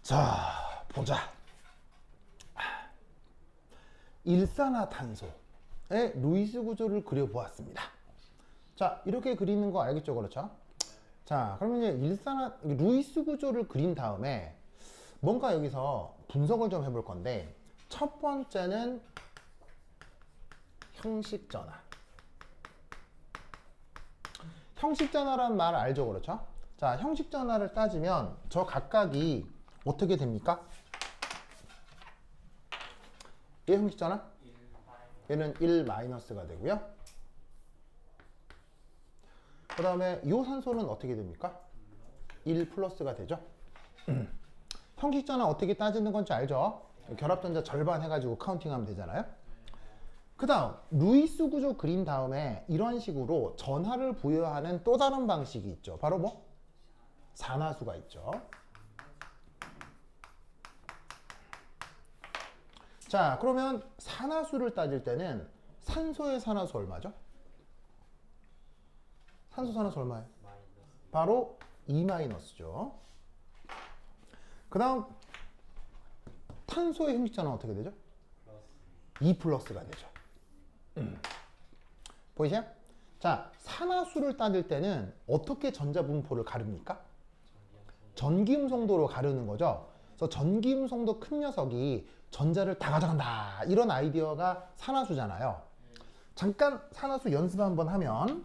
자, 보자. 일산화탄소의 루이스 구조를 그려보았습니다. 자, 이렇게 그리는 거 알겠죠? 그렇죠? 자, 그러면 이제 루이스 구조를 그린 다음에 뭔가 여기서 분석을 좀 해볼 건데, 첫 번째는 형식전화. 형식전화란 말 알죠? 그렇죠? 자, 형식전화를 따지면 저 각각이 어떻게 됩니까? 얘 형식전화? 얘는 1-가 되고요. 그 다음에 이 산소는 어떻게 됩니까? 1+가 되죠. 형식전화 어떻게 따지는 건지 알죠? 결합전자 절반 해가지고 카운팅하면 되잖아요. 그 다음 루이스 구조 그린 다음에 이런 식으로 전하를 부여하는 또 다른 방식이 있죠. 바로 뭐? 산화수가 있죠. 자, 그러면 산화수를 따질 때는 산소의 산화수 얼마죠? 산소 산화수 얼마예요? 바로 2-죠. 그 다음 탄소의 형식전화는 어떻게 되죠? 2+가 되죠. 보이세요? 자, 산화수를 따질 때는 어떻게 전자분포를 가릅니까? 전기음성도로 가르는 거죠. 그래서 전기음성도 큰 녀석이 전자를 다 가져간다, 이런 아이디어가 산화수잖아요. 잠깐 산화수 연습 한번 하면,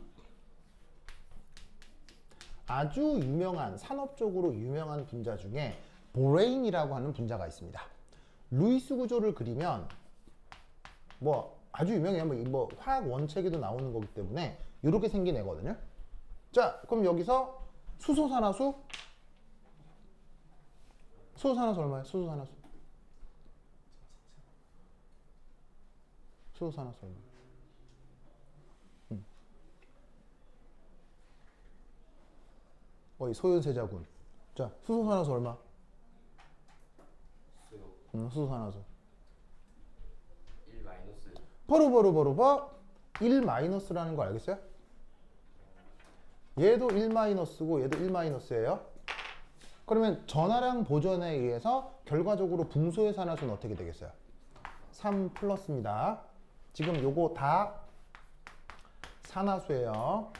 아주 유명한, 산업적으로 유명한 분자 중에 보레인이라고 하는 분자가 있습니다. 루이스 구조를 그리면 뭐 아주 유명해요. 뭐 화학 원책에도 나오는 거기 때문에 이렇게 생긴 애거든요. 자, 그럼 여기서 수소산화수? 수소산화수 얼마예요? 수소산화수. 수소산화수 얼마? 소연세자군. 자, 수소산화수 얼마? 수소산화수. 1 마이너스. 바로 1-라는 거 알겠어요? 얘도 1-고 얘도 1-예요. 그러면 전하량 보존에 의해서 결과적으로 붕소의 산화수는 어떻게 되겠어요? 3+입니다. 지금 요거 다 산화수예요.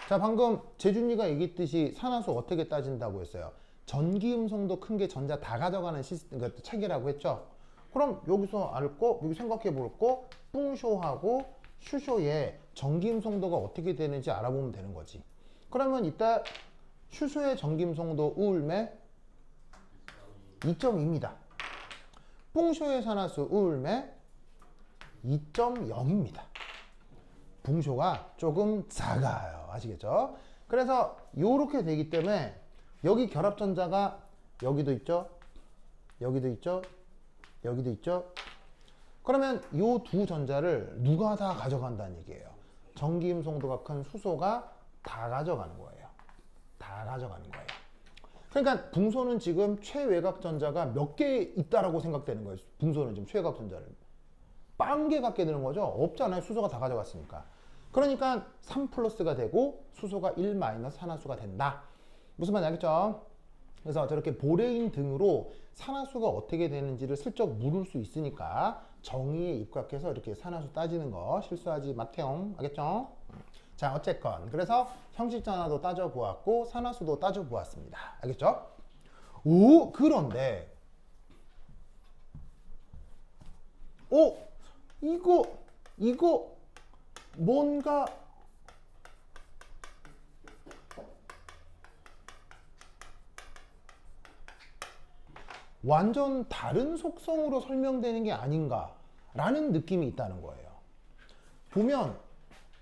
자, 방금 재준이가 얘기했듯이 산화수 어떻게 따진다고 했어요? 전기음성도 큰 게 전자 다 가져가는 시스템, 그러니까 체계라고 했죠. 그럼 여기서 알 거, 여기 생각해 볼 거, 뿡쇼하고 슈쇼의 전기음성도가 어떻게 되는지 알아보면 되는 거지. 그러면 이따 슈쇼의 전기음성도 우울매 2.2입니다. 뿡쇼의 산화수 우울매 2.0입니다. 붕쇼가 조금 작아요. 아시겠죠? 그래서 이렇게 되기 때문에 여기 결합전자가 여기도 있죠? 여기도 있죠? 여기도 있죠? 그러면 이 두 전자를 누가 다 가져간다는 얘기예요? 전기음성도가 큰 수소가 다 가져가는 거예요. 다 가져가는 거예요. 그러니까 붕소는 지금 최외곽 전자가 몇 개 있다라고 생각되는 거예요. 붕소는 지금 최외곽 전자를. 0개 갖게 되는 거죠. 없잖아요. 수소가 다 가져갔으니까. 그러니까 3+가 되고 수소가 1- 산화수가 된다. 무슨 말인지 알겠죠? 그래서 저렇게 보레인 등으로 산화수가 어떻게 되는지를 슬쩍 물을 수 있으니까 정의에 입각해서 이렇게 산화수 따지는 거 실수하지 마태용. 알겠죠? 자, 어쨌건 그래서 형식전화도 따져보았고 산화수도 따져보았습니다. 알겠죠? 오, 그런데 이거 뭔가 완전 다른 속성으로 설명되는 게 아닌가라는 느낌이 있다는 거예요. 보면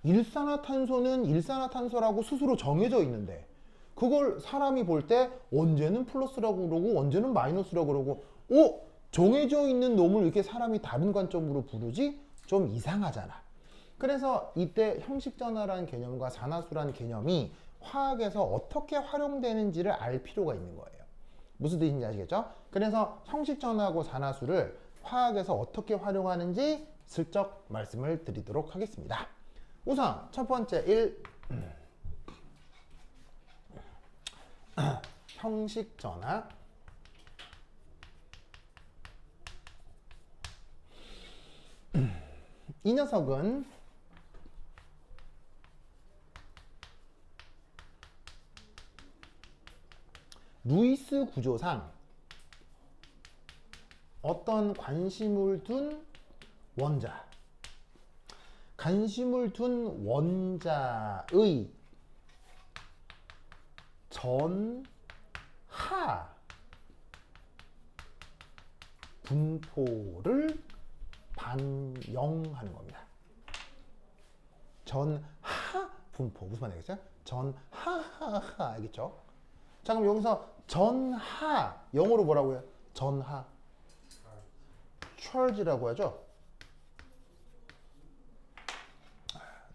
일산화탄소는 일산화탄소라고 스스로 정해져 있는데 그걸 사람이 볼 때 언제는 플러스라고 그러고 언제는 마이너스라고 그러고 정해져 있는 놈을 이렇게 사람이 다른 관점으로 부르지? 좀 이상하잖아. 그래서 이때 형식전화라는 개념과 산화수라는 개념이 화학에서 어떻게 활용되는지를 알 필요가 있는 거예요. 무슨 뜻인지 아시겠죠? 그래서 형식전화하고 산화수를 화학에서 어떻게 활용하는지 슬쩍 말씀을 드리도록 하겠습니다. 우선 첫 번째 형식 전하. 이 녀석은 루이스 구조상 어떤 관심을 둔 원자, 관심을 둔 원자의 전하 분포를 반영하는 겁니다. 전하 분포 무슨 말이겠어요? 전하하하 알겠죠? 자 그럼 여기서 전하 영어로 뭐라고 해요? 전하 charge라고 하죠.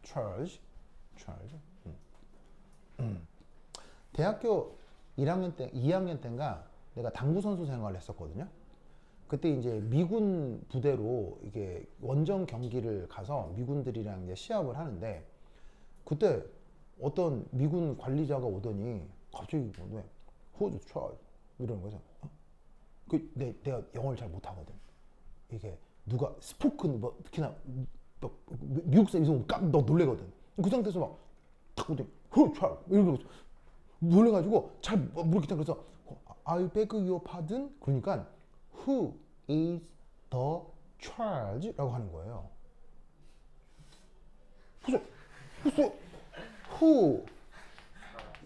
charge. 대학교 1학년 때 2학년 때인가 내가 당구 선수 생활을 했었거든요. 그때 이제 미군 부대로 이게 원정 경기를 가서 미군들이랑 이제 시합을 하는데 그때 어떤 미군 관리자가 오더니 갑자기 왜 호주 charge 이러는 거죠. 내가 영어를 잘 못하거든. 이게 누가 스포큰 뭐 특히나 뭐 미국 사람 있으면 깜짝 놀래거든. 그 상태에서 막탁 오더니 호주 charge 이러는 거죠. 놀래가지고 잘 모르겠다. 그래서 I beg your pardon 그러니까 Who is the charge? 라고 하는 거예요. 그래서 Who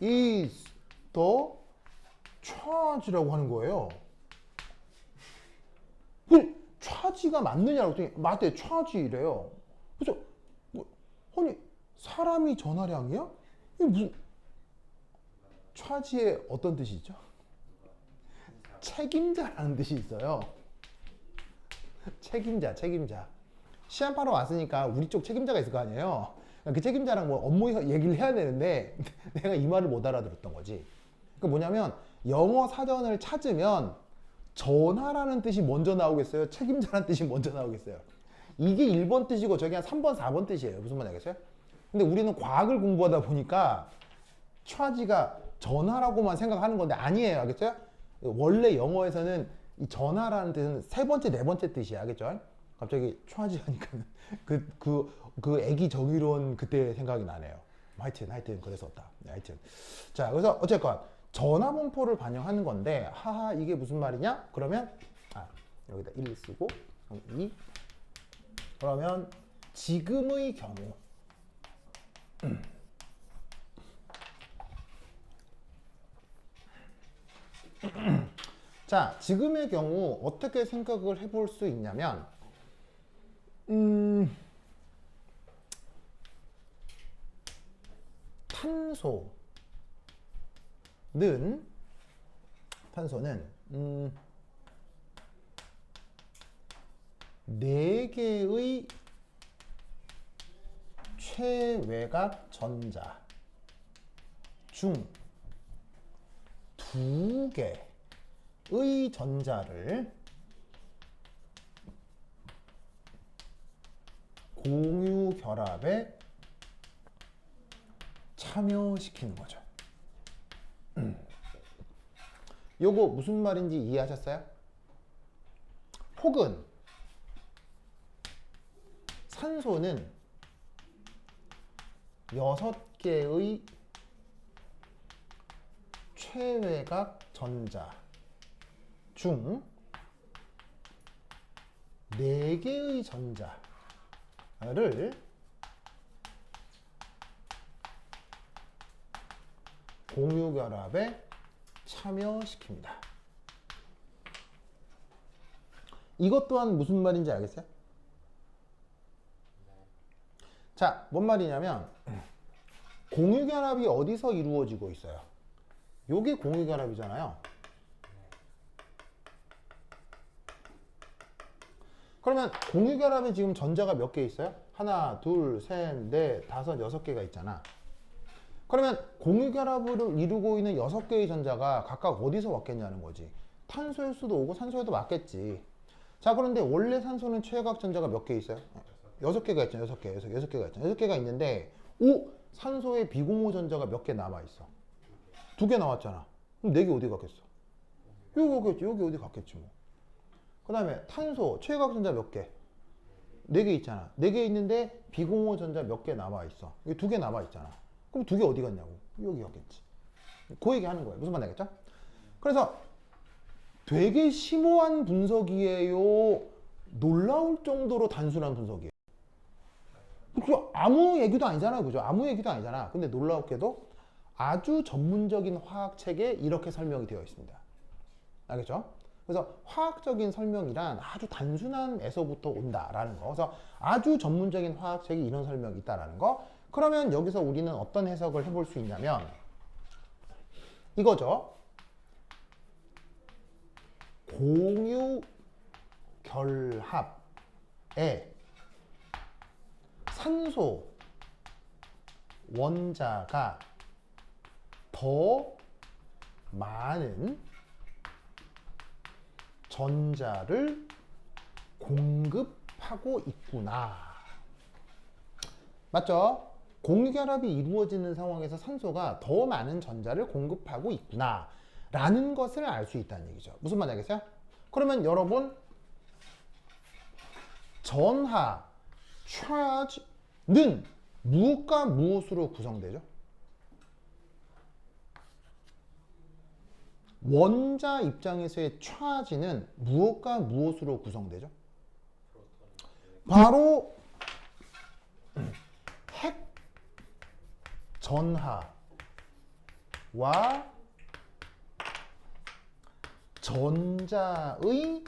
is the charge? 라고 하는 거예요. charge가 맞느냐고 했더니 맞대, charge래요. 그래서 아니 사람이 전화량이야? 이게 무슨 charge의 어떤 뜻이 있죠? 책임자라는 뜻이 있어요. 책임자. 시험하러 왔으니까 우리 쪽 책임자가 있을 거 아니에요. 그 책임자랑 뭐 업무 얘기를 해야 되는데 내가 이 말을 못 알아들었던 거지. 그 뭐냐면 영어 사전을 찾으면 전하라는 뜻이 먼저 나오겠어요? 책임자라는 뜻이 먼저 나오겠어요? 이게 1번 뜻이고 저게 한 3번, 4번 뜻이에요. 무슨 말인지 알겠어요? 근데 우리는 과학을 공부하다 보니까 charge가 전하라고만 생각하는 건데 아니에요. 알겠어요? 원래 영어에서는 이 전하라는 뜻은 세 번째, 네 번째 뜻이야. 알겠죠? 갑자기 charge 하니까 그 애기 정의로운 그때 생각이 나네요. 하여튼 그랬었다. 네, 하여튼. 자, 그래서 어쨌건 전하 분포를 반영하는 건데 하하 이게 무슨 말이냐? 그러면 여기다 1 쓰고 2 그러면 지금의 경우 자, 지금의 경우 어떻게 생각을 해볼 수 있냐면 탄소는 4개의 최외곽 전자 중 2개의 전자를 공유 결합에 참여시키는 거죠. 요거 무슨 말인지 이해하셨어요? 혹은 산소는 6개의 최외곽 전자 중 4개의 전자를 공유 결합에 참여시킵니다. 이것 또한 무슨 말인지 알겠어요? 자, 뭔 말이냐면 공유 결합이 어디서 이루어지고 있어요? 요게 공유 결합이잖아요. 그러면 공유 결합에 지금 전자가 몇 개 있어요? 하나, 둘, 셋, 넷, 다섯, 6개가 있잖아. 그러면 공유 결합을 이루고 있는 6개의 전자가 각각 어디서 왔겠냐는 거지. 탄소일 수도 오고 산소에도 왔겠지. 자, 그런데 원래 산소는 최외곽 전자가 몇 개 있어요? 6개가 있잖아요. 6개가 있잖아요. 6개가 있는데 산소에 비공유 전자가 몇 개 남아 있어? 2개 나왔잖아. 그럼 4개 어디 갔겠어? 여기 오겠지. 여기 어디 갔겠지 뭐. 그 다음에 탄소 최외곽 전자 몇 개? 4개 있잖아. 4개 있는데 비공호 전자 몇 개 남아있어? 여기 2개 남아있잖아. 그럼 2개 어디 갔냐고. 여기 갔겠지. 그 얘기 하는 거예요. 무슨 말인지 알겠죠? 그래서 되게 심오한 분석이에요. 놀라울 정도로 단순한 분석이에요. 아무 얘기도 아니잖아요. 그죠? 아무 얘기도 아니잖아. 근데 놀랍게도 아주 전문적인 화학책에 이렇게 설명이 되어 있습니다. 알겠죠? 그래서 화학적인 설명이란 아주 단순한에서부터 온다라는 거. 그래서 아주 전문적인 화학책이 이런 설명이 있다라는 거. 그러면 여기서 우리는 어떤 해석을 해볼 수 있냐면 이거죠. 공유 결합에 산소 원자가 더 많은 전자를 공급하고 있구나. 맞죠? 공유결합이 이루어지는 상황에서 산소가 더 많은 전자를 공급하고 있구나 라는 것을 알 수 있다는 얘기죠. 무슨 말인지 알겠어요? 그러면 여러분 전하 charge는 무엇과 무엇으로 구성되죠? 원자 입장에서의 charge는 무엇과 무엇으로 구성되죠? 바로 핵 전하와 전자의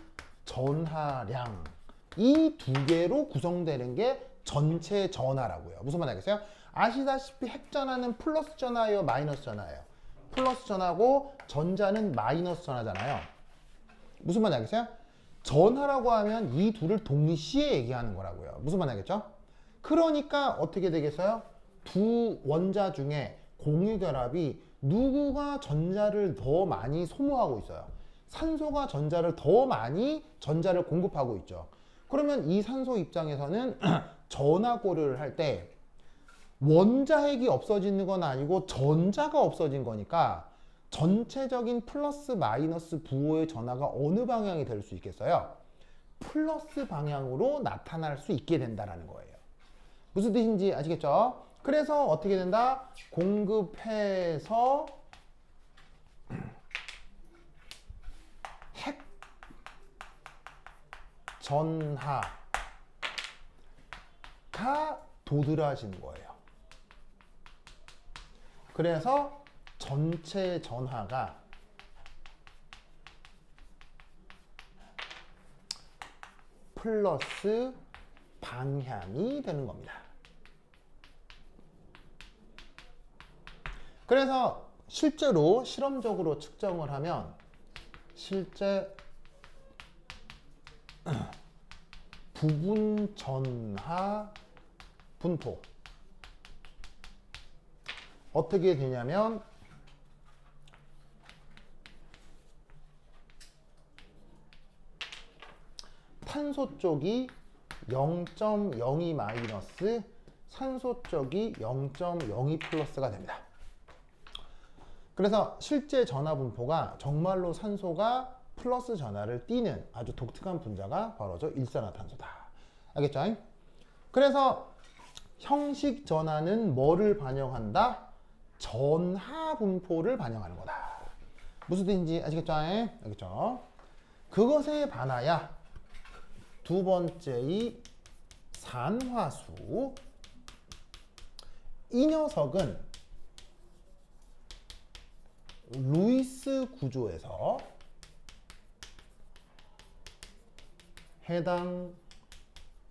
전하량 이 두 개로 구성되는 게 전체 전하라고요. 무슨 말 알겠어요? 아시다시피 핵 전하는 플러스 전하예요, 마이너스 전하예요? 플러스 전하고 전자는 마이너스 전하잖아요. 무슨 말 알겠어요? 전하라고 하면 이 둘을 동시에 얘기하는 거라고요. 무슨 말 알겠죠? 그러니까 어떻게 되겠어요? 두 원자 중에 공유결합이 누구가 전자를 더 많이 소모하고 있어요? 산소가 전자를 더 많이 전자를 공급하고 있죠. 그러면 이 산소 입장에서는 전하고를 할 때 원자핵이 없어지는 건 아니고 전자가 없어진 거니까 전체적인 플러스 마이너스 부호의 전하가 어느 방향이 될 수 있겠어요? 플러스 방향으로 나타날 수 있게 된다는 거예요. 무슨 뜻인지 아시겠죠? 그래서 어떻게 된다? 공급해서 핵 전하가 도드라지는 거예요. 그래서 전체 전하가 플러스 방향이 되는 겁니다. 그래서 실제로 실험적으로 측정을 하면 실제 부분 전하 분포 어떻게 되냐면 탄소 쪽이 0.02 마이너스 산소 쪽이 0.02 플러스가 됩니다. 그래서 실제 전하 분포가 정말로 산소가 플러스 전하를 띠는 아주 독특한 분자가 바로 저 일산화탄소다. 알겠죠? 그래서 형식 전하는 뭐를 반영한다? 전하 분포를 반영하는 거다. 무슨 뜻인지 아시겠죠? 알겠죠? 그것에 반하여 두 번째의 산화수 이 녀석은 루이스 구조에서 해당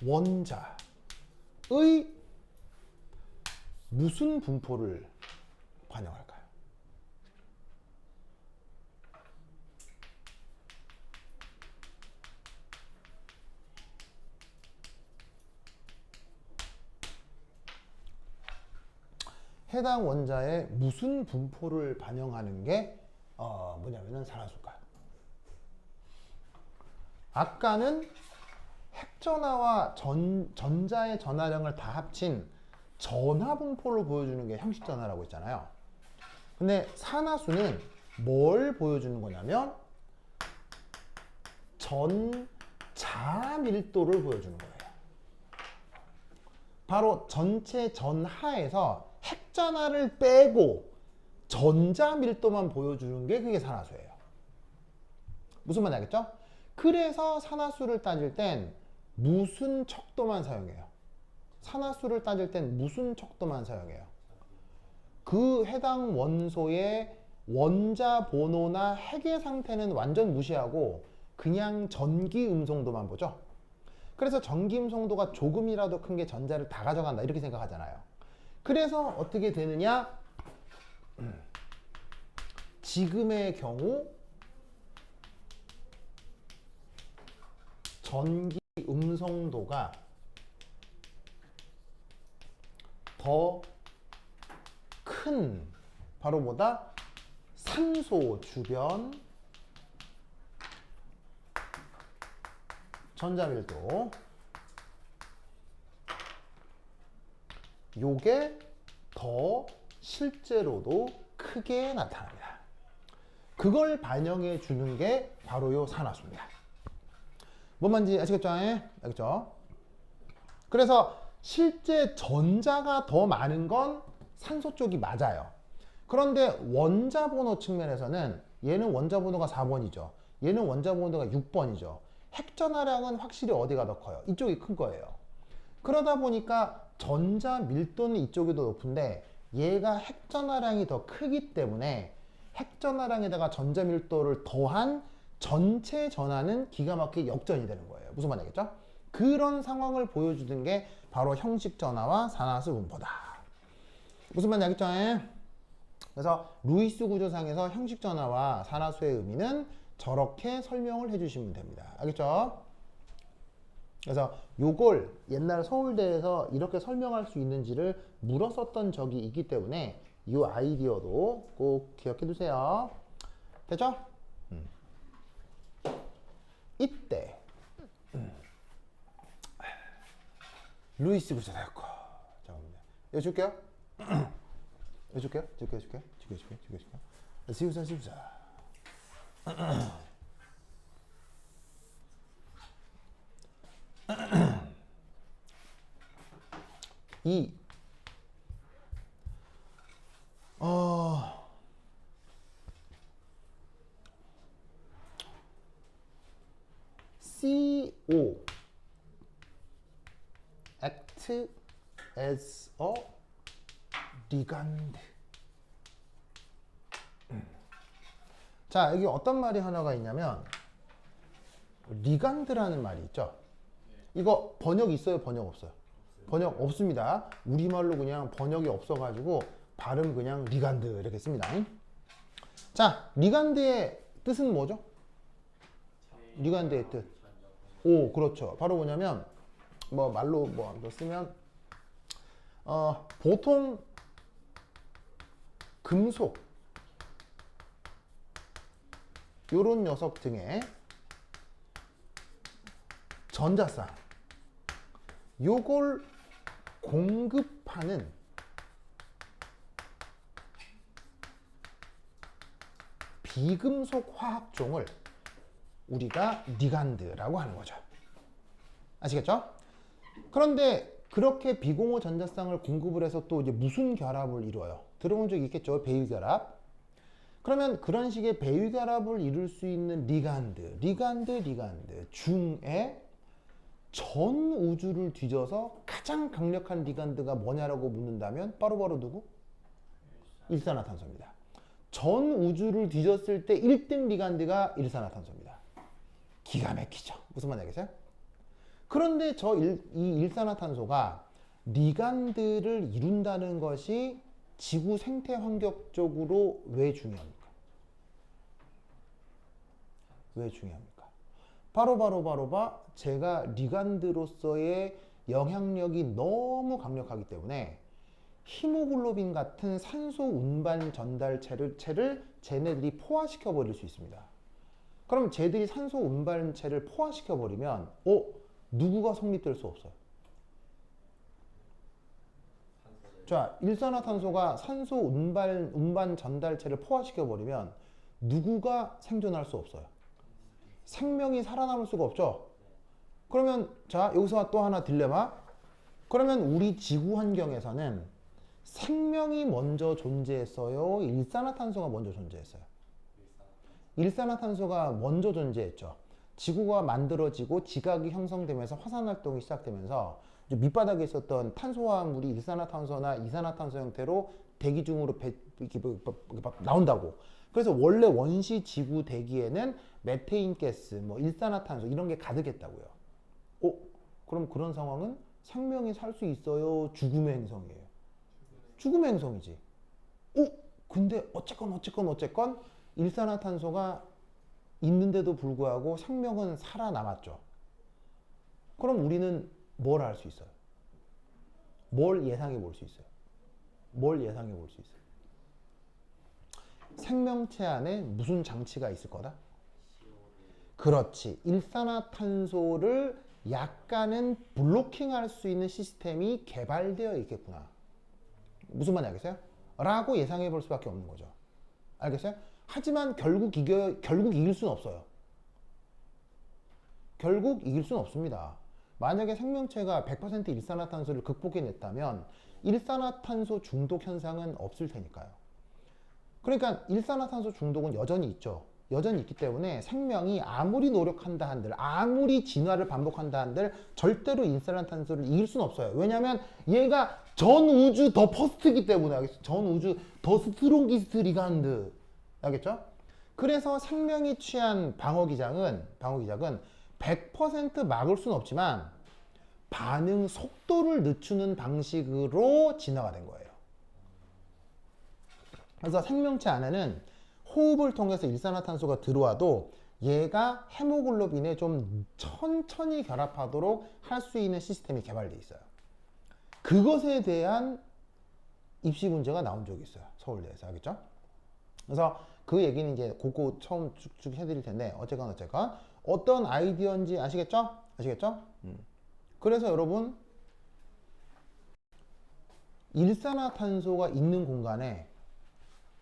원자의 무슨 분포를 반영할까요? 해당 원자의 무슨 분포를 반영하는 게 뭐냐면은 산화수일까요? 아까는 핵전하와 전자의 전하량을 다 합친 전하 분포를 보여주는 게 형식 전하라고 했잖아요. 근데 산화수는 뭘 보여주는 거냐면 전자 밀도를 보여주는 거예요. 바로 전체 전하에서 핵전하를 빼고 전자 밀도만 보여주는 게 그게 산화수예요. 무슨 말인지 알겠죠? 그래서 산화수를 따질 땐 무슨 척도만 사용해요? 산화수를 따질 땐 무슨 척도만 사용해요? 그 해당 원소의 원자 번호나 핵의 상태는 완전 무시하고 그냥 전기 음성도만 보죠. 그래서 전기 음성도가 조금이라도 큰 게 전자를 다 가져간다 이렇게 생각하잖아요. 그래서 어떻게 되느냐? 지금의 경우 전기 음성도가 더 큰 바로 뭐다? 산소 주변 전자밀도 요게 더 실제로도 크게 나타납니다. 그걸 반영해 주는 게 바로 요 산화수입니다. 뭔 말인지 아시겠죠? 알겠죠? 그래서 실제 전자가 더 많은 건 산소 쪽이 맞아요. 그런데 원자 번호 측면에서는 얘는 원자 번호가 4번이죠. 얘는 원자 번호가 6번이죠. 핵전하량은 확실히 어디가 더 커요? 이쪽이 큰 거예요. 그러다 보니까 전자 밀도는 이쪽이 더 높은데 얘가 핵전하량이 더 크기 때문에 핵전하량에다가 전자 밀도를 더한 전체 전하는 기가 막히게 역전이 되는 거예요. 무슨 말이겠죠? 그런 상황을 보여주는 게 바로 형식 전하와 산화수 분포다. 무슨 말인지 알겠죠? 그래서 루이스 구조상에서 형식 전하와 산화수의 의미는 저렇게 설명을 해주시면 됩니다. 알겠죠? 그래서 요걸 옛날 서울대에서 이렇게 설명할 수 있는지를 물었었던 적이 있기 때문에 이 아이디어도 꼭 기억해 두세요. 됐죠? 이때 루이스 구조사였고 잠깐만요. 이거 줄게요. 이거 줄게요. 줄게요. 지우자. 이 CO act as a ligand. 자, 여기 어떤 말이 하나가 있냐면 리간드라는 말이 있죠. 이거 번역 있어요? 번역 없어요? 번역 없습니다. 우리말로 그냥 번역이 없어가지고 발음 그냥 리간드 이렇게 씁니다. 자, 리간드의 뜻은 뭐죠? 리간드의 뜻. 오, 그렇죠. 바로 뭐냐면 뭐 말로 뭐 쓰면 보통 금속 요런 녀석 등의 전자쌍 요걸 공급하는 비금속 화학종을 우리가 리간드라고 하는 거죠. 아시겠죠? 그런데 그렇게 비공호 전자쌍을 공급을 해서 또 이제 무슨 결합을 이루어요? 들어본 적 있겠죠? 배위결합. 그러면 그런 식의 배위결합을 이룰 수 있는 리간드 중에 전 우주를 뒤져서 가장 강력한 리간드가 뭐냐라고 묻는다면 바로 누구? 일산화탄소입니다. 전 우주를 뒤졌을 때 1등 리간드가 일산화탄소입니다. 기가 막히죠. 무슨 말인지 알겠어요? 그런데 이 일산화탄소가 리간드를 이룬다는 것이 지구 생태 환경적으로 왜 중요합니까? 왜 중요합니까? 바로 제가 리간드로서의 영향력이 너무 강력하기 때문에 히모글로빈 같은 산소 운반 전달체를 쟤네들이 포화시켜 버릴 수 있습니다. 그럼 쟤들이 산소 운반체를 포화시켜 버리면 누구가 성립될 수 없어요. 자, 일산화탄소가 산소 운반 전달체를 포화시켜 버리면 누구가 생존할 수 없어요? 생명이 살아남을 수가 없죠. 그러면 자 여기서 또 하나 딜레마. 그러면 우리 지구 환경에서는 생명이 먼저 존재했어요? 일산화탄소가 먼저 존재했어요? 일산화탄소가 먼저 존재했죠. 지구가 만들어지고 지각이 형성되면서 화산활동이 시작되면서 밑바닥에 있었던 탄소화물이 일산화탄소나 이산화탄소 형태로 대기 중으로 이렇게 나온다고. 그래서 원래 원시 지구 대기에는 메테인 가스, 뭐 일산화탄소 이런 게 가득했다고요. 그럼 그런 상황은 생명이 살 수 있어요? 죽음의 행성이에요? 죽음의 행성이지. 근데 어쨌건 일산화탄소가 있는데도 불구하고 생명은 살아남았죠. 그럼 우리는 뭘 할 수 있어요? 뭘 예상해 볼 수 있어요? 뭘 예상해 볼 수 있어요? 생명체 안에 무슨 장치가 있을 거다? 그렇지. 일산화탄소를 약간은 블로킹할 수 있는 시스템이 개발되어 있겠구나. 무슨 말인지 알겠어요? 라고 예상해 볼 수밖에 없는 거죠. 알겠어요? 하지만 결국 이길 수는 없어요. 결국 이길 수는 없습니다. 만약에 생명체가 100% 일산화탄소를 극복해냈다면 일산화탄소 중독 현상은 없을 테니까요. 그러니까 일산화탄소 중독은 여전히 있죠. 여전히 있기 때문에 생명이 아무리 노력한다 한들, 아무리 진화를 반복한다 한들 절대로 일산화탄소를 이길 수는 없어요. 왜냐하면 얘가 전 우주 더 퍼스트이기 때문에. 알겠죠? 전 우주 더 스트롱기스트 리간드. 알겠죠? 그래서 생명이 취한 방어기장은 100% 막을 수는 없지만 반응 속도를 늦추는 방식으로 진화가 된 거예요. 그래서 생명체 안에는 호흡을 통해서 일산화탄소가 들어와도 얘가 헤모글로빈에 좀 천천히 결합하도록 할 수 있는 시스템이 개발되어 있어요. 그것에 대한 입시 문제가 나온 적이 있어요. 서울대에서. 알겠죠? 그래서 그 얘기는 이제 그거 처음 쭉쭉 해드릴 텐데 어쨌건 어떤 아이디어인지 아시겠죠? 그래서 여러분 일산화탄소가 있는 공간에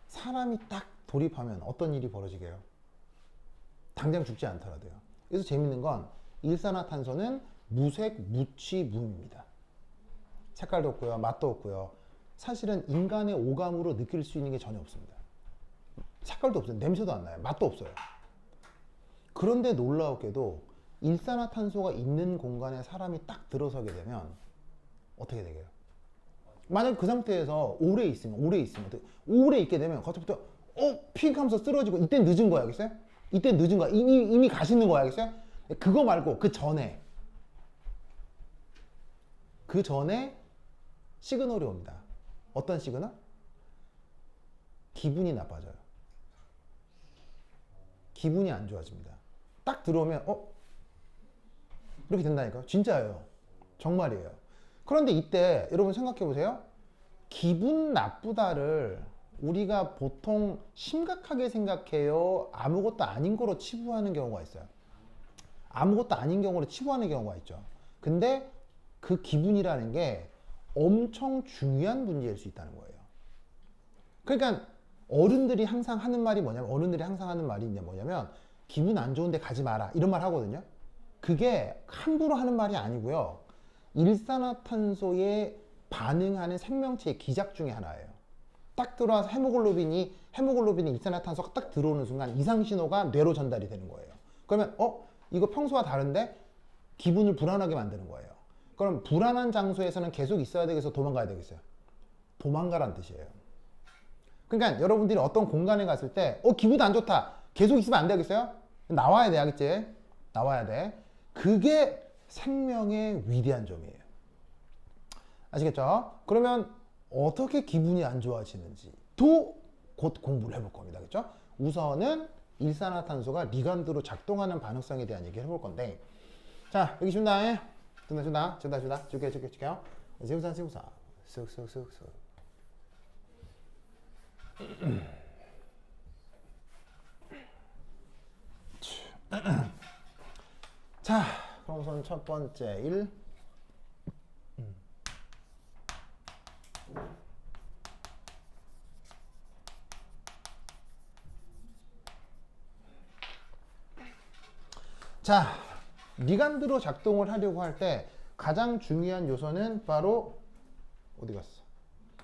사람이 딱 돌입하면 어떤 일이 벌어지게요? 당장 죽지 않더라도요. 그래서 재밌는 건 일산화탄소는 무색, 무취, 무입니다. 색깔도 없고요, 맛도 없고요. 사실은 인간의 오감으로 느낄 수 있는 게 전혀 없습니다. 색깔도 없어요, 냄새도 안 나요, 맛도 없어요. 그런데 놀라웠게도 일산화탄소가 있는 공간에 사람이 딱 들어서게 되면 어떻게 되게요? 만약 그 상태에서 오래 있게 되면 갑자기부터 핑 하면서 쓰러지고 이때 늦은 거야. 알겠어요? 이때 늦은 거야. 이미 가시는 거야. 알겠어요? 그거 말고 그 전에 시그널이 옵니다. 어떤 시그널? 기분이 나빠져요. 기분이 안 좋아집니다. 딱 들어오면 이렇게 된다니까요. 진짜예요. 정말이에요. 그런데 이때 여러분 생각해 보세요. 기분 나쁘다를 우리가 보통 심각하게 생각해요? 아무것도 아닌 거로 치부하는 경우가 있어요. 아무것도 아닌 경우로 치부하는 경우가 있죠. 근데 그 기분이라는 게 엄청 중요한 문제일 수 있다는 거예요. 그러니까 어른들이 항상 하는 말이 뭐냐면 기분 안 좋은데 가지 마라 이런 말 하거든요. 그게 함부로 하는 말이 아니고요. 일산화탄소에 반응하는 생명체의 기작 중에 하나예요. 딱 들어와서 헤모글로빈이 일산화탄소가 딱 들어오는 순간 이상 신호가 뇌로 전달이 되는 거예요. 그러면 이거 평소와 다른데 기분을 불안하게 만드는 거예요. 그럼 불안한 장소에서는 계속 있어야 되겠어요? 도망가야 되겠어요? 도망가란 뜻이에요. 그러니까 여러분들이 어떤 공간에 갔을 때 기분 안 좋다. 계속 있으면 안 되겠어요? 나와야 돼. 알겠지? 나와야 돼. 그게 생명의 위대한 점이에요. 아시겠죠? 그러면 어떻게 기분이 안 좋아지는지도 곧 공부를 해볼 겁니다. 그렇죠? 우선은 일산화탄소가 리간드로 작동하는 반응성에 대한 얘기를 해볼 건데, 자 여기 준다. 줄게요. 세우산 쓱. 자, 그럼 우선 첫 번째 1. 자, 리간드로 작동을 하려고 할 때 가장 중요한 요소는 바로 어디 갔어?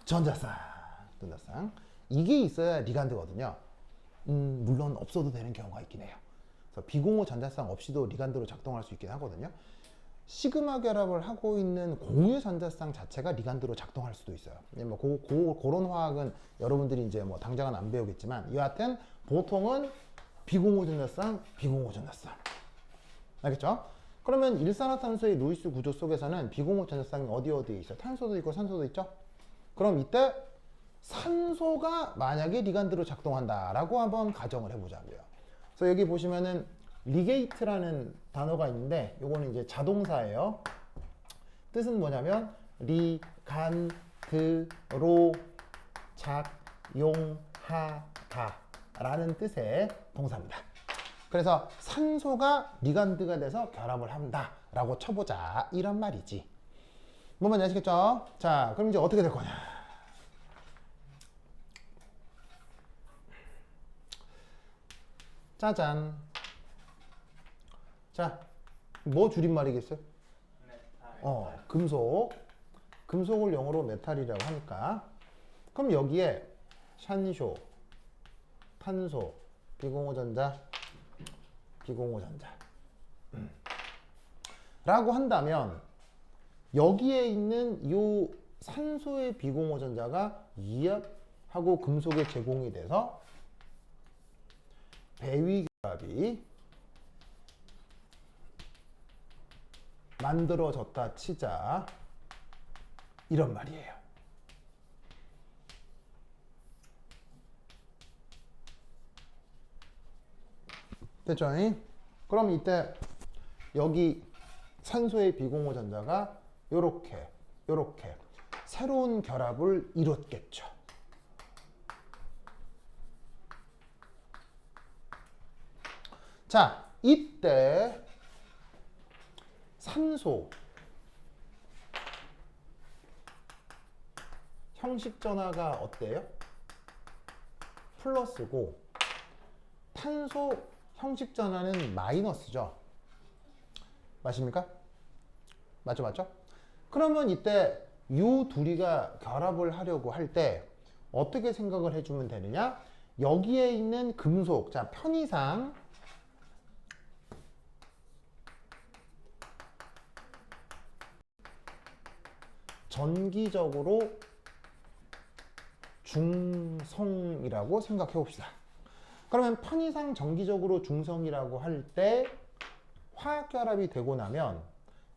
전자쌍. 이게 있어야 리간드거든요. 물론 없어도 되는 경우가 있긴 해요. 그래서 비공호 전자쌍 없이도 리간드로 작동할 수 있긴 하거든요. 시그마 결합을 하고 있는 공유 전자쌍 자체가 리간드로 작동할 수도 있어요. 뭐 그런 화학은 여러분들이 이제 뭐 당장은 안 배우겠지만 여하튼 보통은 비공호 전자쌍. 알겠죠? 그러면 일산화탄소의 루이스 구조 속에서는 비공호 전자쌍이 어디에 있어요? 탄소도 있고 산소도 있죠? 그럼 이때 산소가 만약에 리간드로 작동한다라고 한번 가정을 해보자고요. 그래서 여기 보시면은 리게이트라는 단어가 있는데 요거는 이제 자동사예요. 뜻은 뭐냐면 리간드로 작용하다 라는 뜻의 동사입니다. 그래서 산소가 리간드가 돼서 결합을 한다 라고 쳐보자 이런 말이지. 뭔 말인지 아시겠죠? 자, 그럼 이제 어떻게 될 거냐. 짜잔. 자, 뭐 줄임말이겠어요? 금속. 금속을 영어로 메탈이라고 하니까. 그럼 여기에 산소, 탄소, 비공호전자 라고 한다면 여기에 있는 요 산소의 비공호전자가 이압하고 금속에 제공이 돼서 배위 결합이 만들어졌다 치자 이런 말이에요. 됐죠? 그럼 이때 여기 산소의 비공호 전자가 요렇게 새로운 결합을 이뤘겠죠. 자, 이때 산소 형식 전화가 어때요? 플러스고 탄소 형식 전화는 마이너스죠. 맞습니까? 맞죠? 그러면 이때 이 둘이가 결합을 하려고 할 때 어떻게 생각을 해주면 되느냐? 여기에 있는 금속, 자, 편의상 전기적으로 중성이라고 생각해 봅시다. 그러면 편의상 전기적으로 중성이라고 할 때 화학 결합이 되고 나면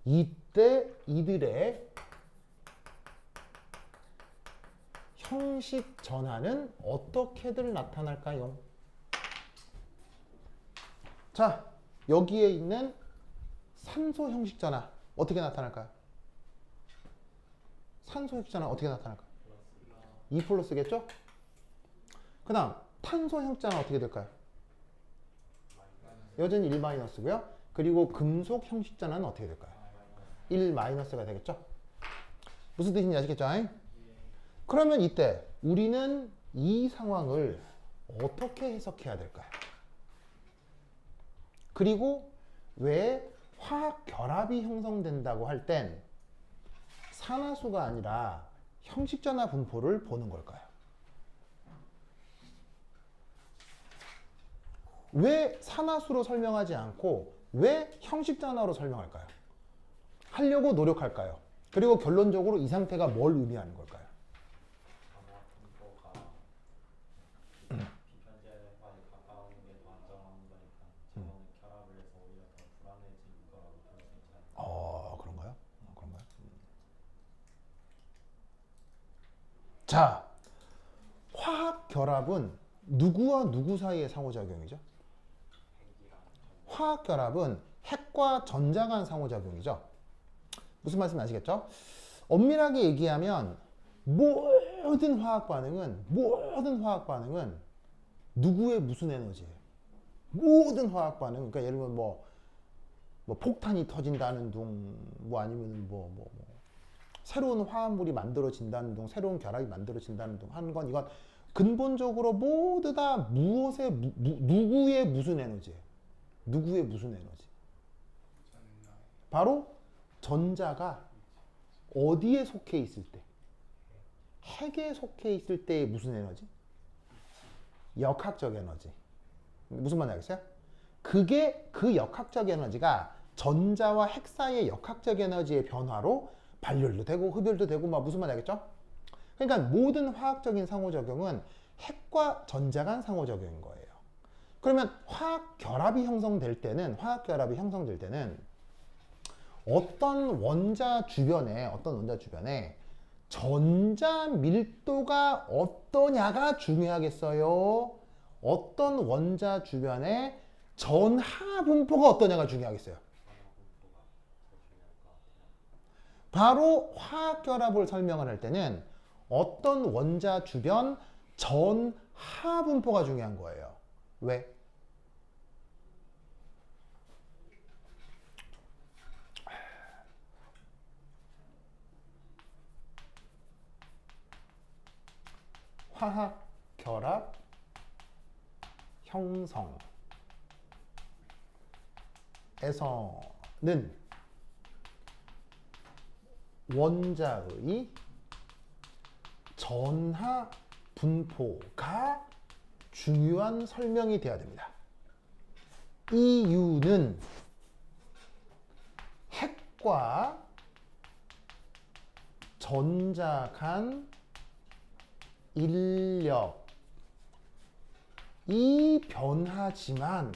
이때 이들의 형식 전환은 어떻게들 나타날까요? 자, 여기에 있는 산소 형식 전환 어떻게 나타날까요? 산소 형식 전환 어떻게 나타날까요? 2 플러스겠죠? 그 다음 탄소 형식 전환 어떻게 될까요? 여전히 1 마이너스고요. 그리고 금속 형식 전환은 어떻게 될까요? 1 마이너스가 되겠죠? 무슨 뜻인지 아시겠죠? 그러면 이때 우리는 이 상황을 어떻게 해석해야 될까요? 그리고 왜 화학 결합이 형성된다고 할 땐 산화수가 아니라 형식전화 분포를 보는 걸까요? 왜 산화수로 설명하지 않고 왜 형식전화로 설명할까요? 하려고 노력할까요? 그리고 결론적으로 이 상태가 뭘 의미하는 걸까요? 비편제까지 가까운 게 더 안정한 거니까 저는 결합을 해서 오히려 더 불안해진 거라고 볼 수 있지 않나요? 그런가요? 자, 화학 결합은 누구와 누구 사이의 상호작용이죠? 화학 결합은 핵과 전자 간 상호작용이죠. 무슨 말씀인지 아시겠죠? 엄밀하게 얘기하면 모든 화학 반응은 누구의 무슨 에너지예요? 모든 화학 반응, 그러니까 예를 들면 뭐 폭탄이 터진다는 둥, 뭐 아니면 새로운 화합물이 만들어진다는 둥, 새로운 결합이 만들어진다는 둥 하는 건 이건 근본적으로 모두 다 누구의 무슨 에너지예요? 누구의 무슨 에너지? 바로 전자가 어디에 속해 있을 때? 핵에 속해 있을 때 무슨 에너지? 역학적 에너지. 무슨 말인지 알겠어요? 그게 그 역학적 에너지가 전자와 핵 사이의 역학적 에너지의 변화로 발열도 되고 흡열도 되고 막 무슨 말인지 알겠죠? 그러니까 모든 화학적인 상호작용은 핵과 전자 간 상호작용인 거예요. 그러면 화학 결합이 형성될 때는 어떤 원자 주변에 전자 밀도가 어떠냐가 중요하겠어요? 어떤 원자 주변에 전하 분포가 어떠냐가 중요하겠어요? 바로 화학 결합을 설명을 할 때는 어떤 원자 주변 전하 분포가 중요한 거예요. 왜? 화학 결합 형성에서는 원자의 전하 분포가 중요한 설명이 되어야 됩니다. 이유는 핵과 전자 간 인력이 변하지만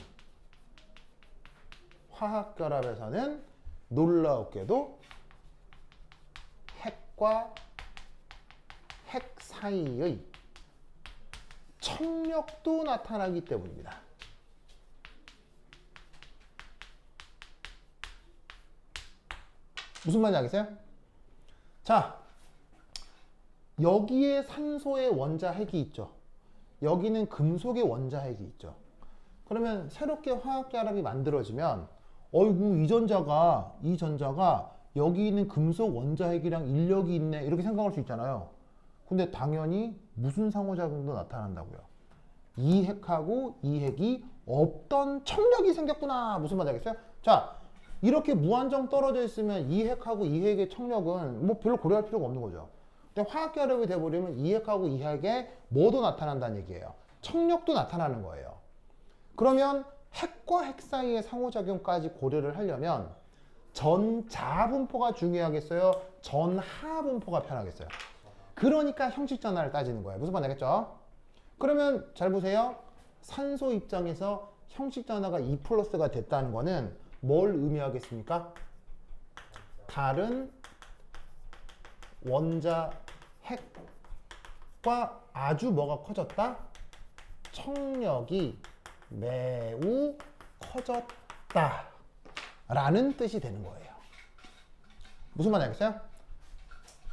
화학결합에서는 놀라웠게도 핵과 핵 사이의 청력도 나타나기 때문입니다. 무슨 말인지 알겠어요? 자, 여기에 산소의 원자 핵이 있죠. 여기는 금속의 원자 핵이 있죠. 그러면 새롭게 화학결합이 만들어지면 어이구 이 전자가 여기 있는 금속 원자 핵이랑 인력이 있네 이렇게 생각할 수 있잖아요. 근데 당연히 무슨 상호작용도 나타난다고요. 이 핵하고 이 핵이 없던 청력이 생겼구나. 무슨 말인지 알겠어요? 자, 이렇게 무한정 떨어져 있으면 이 핵하고 이 핵의 청력은 뭐 별로 고려할 필요가 없는 거죠. 근데 화학결합이 돼버리면 이 핵하고 이 핵에 뭐도 나타난다는 얘기예요. 청력도 나타나는 거예요. 그러면 핵과 핵 사이의 상호작용까지 고려를 하려면 전자 분포가 중요하겠어요? 전하 분포가 편하겠어요? 그러니까 형식전화를 따지는 거예요. 무슨 말인지 알겠죠? 그러면 잘 보세요. 산소 입장에서 형식전화가 2+가 됐다는 거는 뭘 의미하겠습니까? 다른 원자 핵과 아주 뭐가 커졌다? 청력이 매우 커졌다 라는 뜻이 되는 거예요. 무슨 말인지 알겠어요?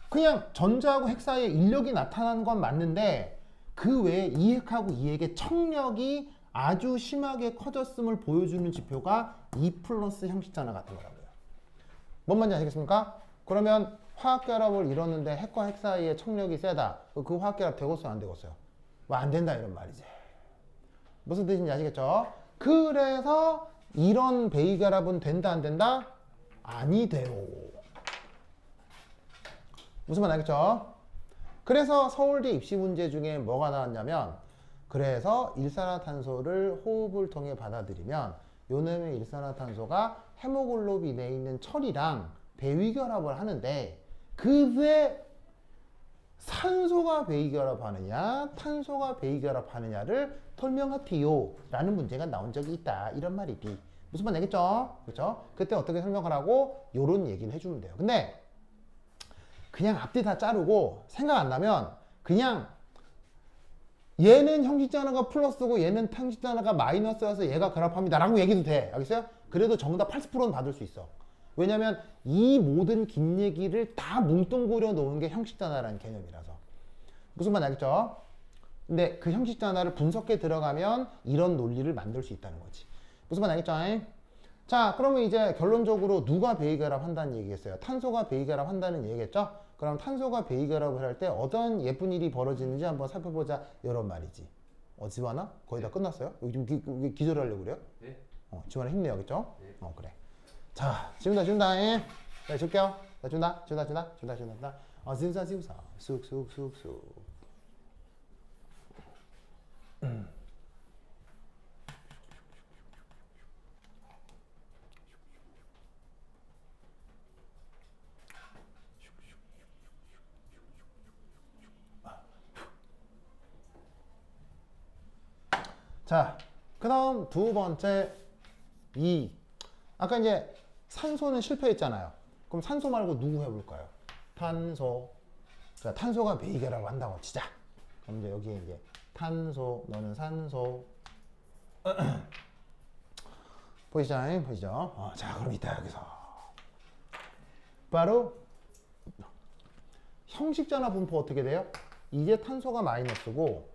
그냥 전자하고 핵 사이에 인력이 나타나는 건 맞는데 그 외에 이 핵하고 이 핵의 청력이 아주 심하게 커졌음을 보여주는 지표가 2+ 형식전화 같은 거라고요. 뭔 말인지 아시겠습니까? 그러면 화학결합을 이뤘는데 핵과 핵 사이에 청력이 세다. 그 화학결합 되겠어요? 안 되겠어요? 뭐 안 된다 이런 말이지. 무슨 뜻인지 아시겠죠? 그래서 이런 베이결합은 된다 안 된다? 아니 돼요. 무슨 말 알겠죠? 그래서 서울대 입시 문제 중에 뭐가 나왔냐면 그래서 일산화탄소를 호흡을 통해 받아들이면 요놈의 일산화탄소가 헤모글로빈에 있는 철이랑 배위결합을 하는데 그 외에 산소가 배위결합하느냐 탄소가 배위결합하느냐를 설명하티요 라는 문제가 나온 적이 있다 이런 말이지. 무슨 말 알겠죠? 그렇죠? 그때 어떻게 설명을 하고 요런 얘기를 해주면 돼요. 근데 그냥 앞뒤 다 자르고 생각 안 나면 그냥 얘는 형식전화가 플러스고 얘는 형식전화가 마이너스여서 얘가 결합합니다 라고 얘기도 돼. 알겠어요? 그래도 정답 80%는 받을 수 있어. 왜냐면 이 모든 긴 얘기를 다 뭉뚱그려 놓은 게 형식전화라는 개념이라서. 무슨 말 알겠죠? 근데 그 형식전화를 분석해 들어가면 이런 논리를 만들 수 있다는 거지. 무슨 말 알겠죠? 자, 그러면 이제 결론적으로 누가 배이결합 한다는 얘기겠어요? 탄소가 배이결합 한다는 얘기겠죠? 그럼 탄소가 배이결합을 할 때 어떤 예쁜 일이 벌어지는지 한번 살펴보자 이런 말이지. 지환아? 거의 다 끝났어요? 여기 좀 기절하려고 그래요? 네. 지환아 힘내야겠죠? 네. 그래. 자, 지운다. 네, 줄게요. 자, 준다. 지우사. 쑥. 자, 그 다음 두 번째 2. 아까 이제 산소는 실패했잖아요. 그럼 산소 말고 누구 해볼까요? 탄소. 자, 탄소가 베이게라고 한다고 치자. 그럼 이제 여기에 이제 탄소, 너는 산소. 보이시죠? 자, 그럼 이따 여기서 바로 형식전화 분포 어떻게 돼요? 이게 탄소가 마이너스고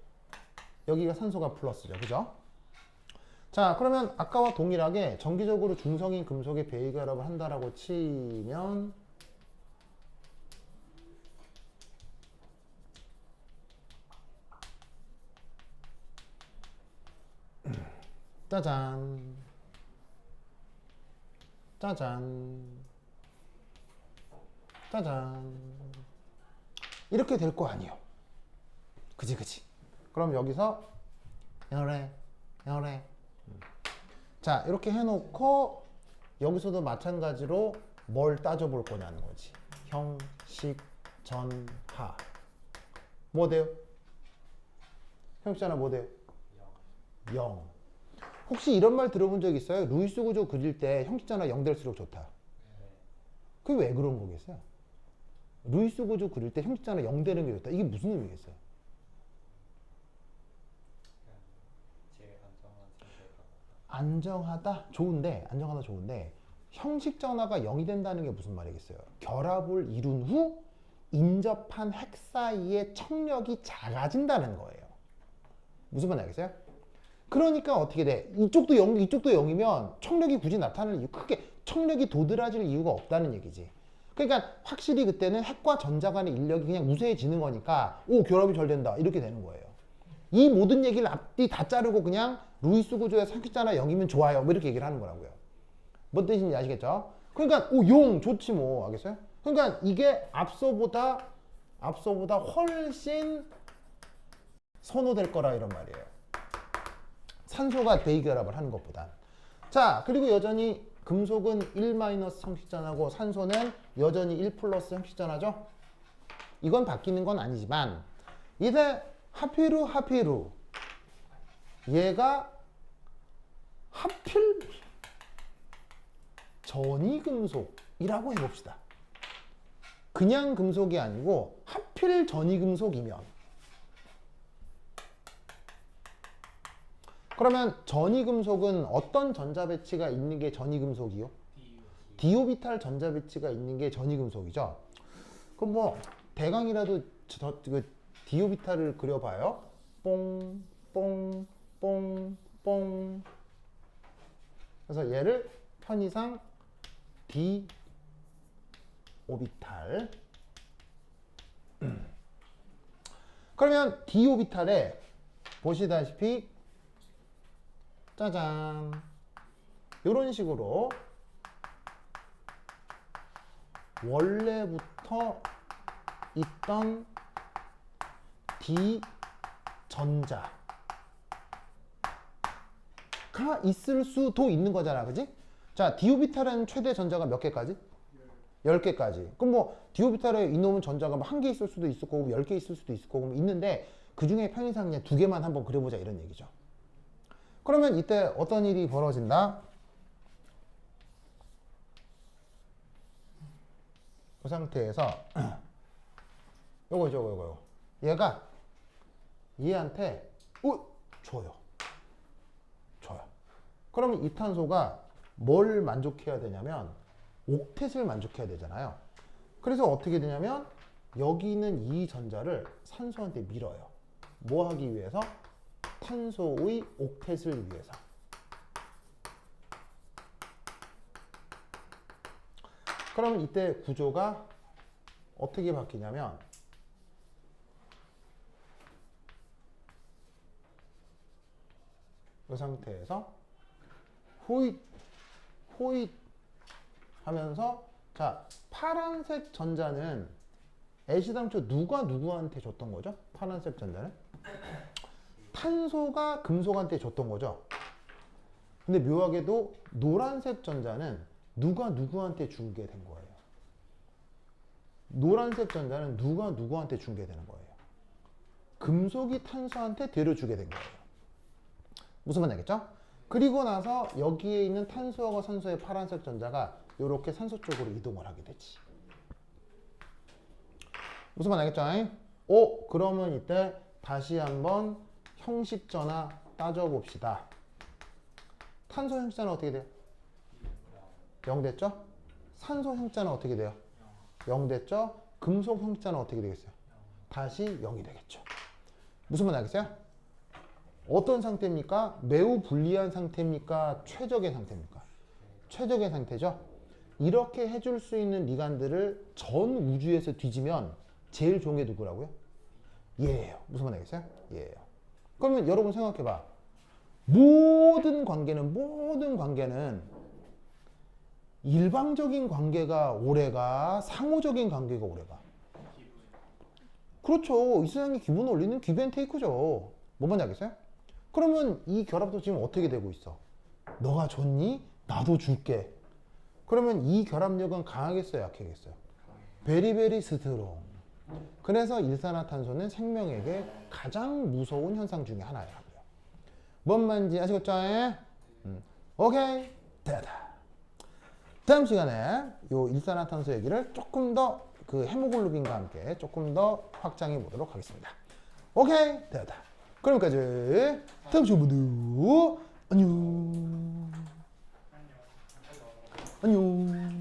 여기가 산소가 플러스죠. 그죠? 자, 그러면 아까와 동일하게 정기적으로 중성인 금속의 베이결합을 한다라고 치면 짜잔 이렇게 될 거 아니에요. 그지. 그럼 여기서 열애. 자, 이렇게 해놓고 여기서도 마찬가지로 뭘 따져볼 거냐는 거지. 형식 전하. 뭐 돼요? 형식전화 뭐 돼요? 0. 혹시 이런 말 들어본 적 있어요? 루이스 구조 그릴 때 형식전화 0 될수록 좋다. 그게 왜 그런 거겠어요? 루이스 구조 그릴 때 형식전화 0 되는 게 좋다. 이게 무슨 의미겠어요? 제일 안정한 상태가 안정하다 좋은데 형식 전화가 0이 된다는 게 무슨 말이겠어요? 결합을 이룬 후 인접한 핵 사이의 청력이 작아진다는 거예요. 무슨 말 알겠어요? 그러니까 어떻게 돼? 이쪽도 0, 이쪽도 0이면 청력이 굳이 나타날 이유, 크게 청력이 도드라질 이유가 없다는 얘기지. 그러니까 확실히 그때는 핵과 전자 간의 인력이 그냥 우세해지는 거니까 결합이 잘 된다 이렇게 되는 거예요. 이 모든 얘기를 앞뒤 다 자르고 그냥 루이스 구조의 형식전화 0이면 좋아요 뭐 이렇게 얘기를 하는 거라고요. 뭔 뜻인지 아시겠죠? 그러니까 0 좋지 뭐. 알겠어요? 그러니까 이게 앞서보다 훨씬 선호될 거라 이런 말이에요. 산소가 대결합을 하는 것보다. 자, 그리고 여전히 금속은 1 마이너스 형식전하고 산소는 여전히 1 플러스 형식전하죠. 이건 바뀌는 건 아니지만 이제 하필 얘가 하필 전이금속이라고 해봅시다. 그냥 금속이 아니고 하필 전이금속이면 그러면 전이금속은 어떤 전자배치가 있는 게 전이금속이요? 디오비탈 전자배치가 있는 게 전이금속이죠. 그럼 뭐 대강이라도 그 디오비탈을 그려봐요. 뽕. 그래서 얘를 편의상 디오비탈. 그러면 디오비탈에 보시다시피 짜잔 이런 식으로 원래부터 있던 D 전자가 있을 수도 있는 거잖아, 그지? 자, 디오비탈은 최대 전자가 몇 개까지? 10개까지. 그럼 뭐 디오비탈에 이놈은 전자가 뭐 1개 있을 수도 있을 거고 10개 있을 수도 있을 거고 있는데 그 중에 편의상 그냥 2개만 한번 그려보자 이런 얘기죠. 그러면 이때 어떤 일이 벌어진다? 그 상태에서 요거 얘가 얘한테 줘요. 그러면 이 탄소가 뭘 만족해야 되냐면 옥텟을 만족해야 되잖아요. 그래서 어떻게 되냐면 여기 있는 이 전자를 산소한테 밀어요. 뭐 하기 위해서? 탄소의 옥텟을 위해서. 그러면 이때 구조가 어떻게 바뀌냐면 이 상태에서 호잇 하면서 자, 파란색 전자는 애시당초 누가 누구한테 줬던 거죠? 파란색 전자는? 탄소가 금속한테 줬던 거죠. 근데 묘하게도 노란색 전자는 누가 누구한테 주게 된 거예요. 노란색 전자는 누가 누구한테 주게 되는 거예요. 금속이 탄소한테 데려주게 된 거예요. 무슨 말인지 알겠죠? 그리고 나서 여기에 있는 탄소하고 산소의 파란색 전자가 이렇게 산소 쪽으로 이동을 하게 되지. 무슨 말인지 알겠죠? 그러면 이때 다시 한번 형식 전화 따져봅시다. 탄소 형식자는 어떻게 돼요? 0 됐죠? 산소 형식자는 어떻게 돼요? 0 됐죠? 금속 형식자는 어떻게 되겠어요? 다시 0이 되겠죠. 무슨 말 알겠어요? 어떤 상태입니까? 매우 불리한 상태입니까? 최적의 상태입니까? 최적의 상태죠. 이렇게 해줄 수 있는 리간들을 전 우주에서 뒤지면 제일 좋은 게 누구라고요? 얘예요. 무슨 말 알겠어요? 얘예요. 그러면 여러분 생각해봐. 모든 관계는 일방적인 관계가 오래가, 상호적인 관계가 오래가. 그렇죠. 이 세상의 기본 원리는 기브 앤 테이크죠. 뭐 뭔지 알겠어요? 그러면 이 결합도 지금 어떻게 되고 있어? 너가 줬니? 나도 줄게. 그러면 이 결합력은 강하겠어요? 약하겠어요? 베리베리 스트롱. 그래서 일산화탄소는 생명에게 가장 무서운 현상 중에 하나예요. 뭔 말인지 아시겠죠? 오케이. 됐다. 다음 시간에 요 일산화탄소 얘기를 조금 더 그 헤모글로빈과 함께 조금 더 확장해 보도록 하겠습니다. 오케이. 됐다. 그럼까지 다음 시간 모두 안녕. 안녕.